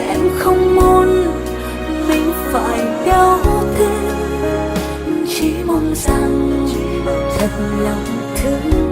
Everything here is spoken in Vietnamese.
Em không muốn mình phải đau thêm, chỉ mong rằng thật lòng thương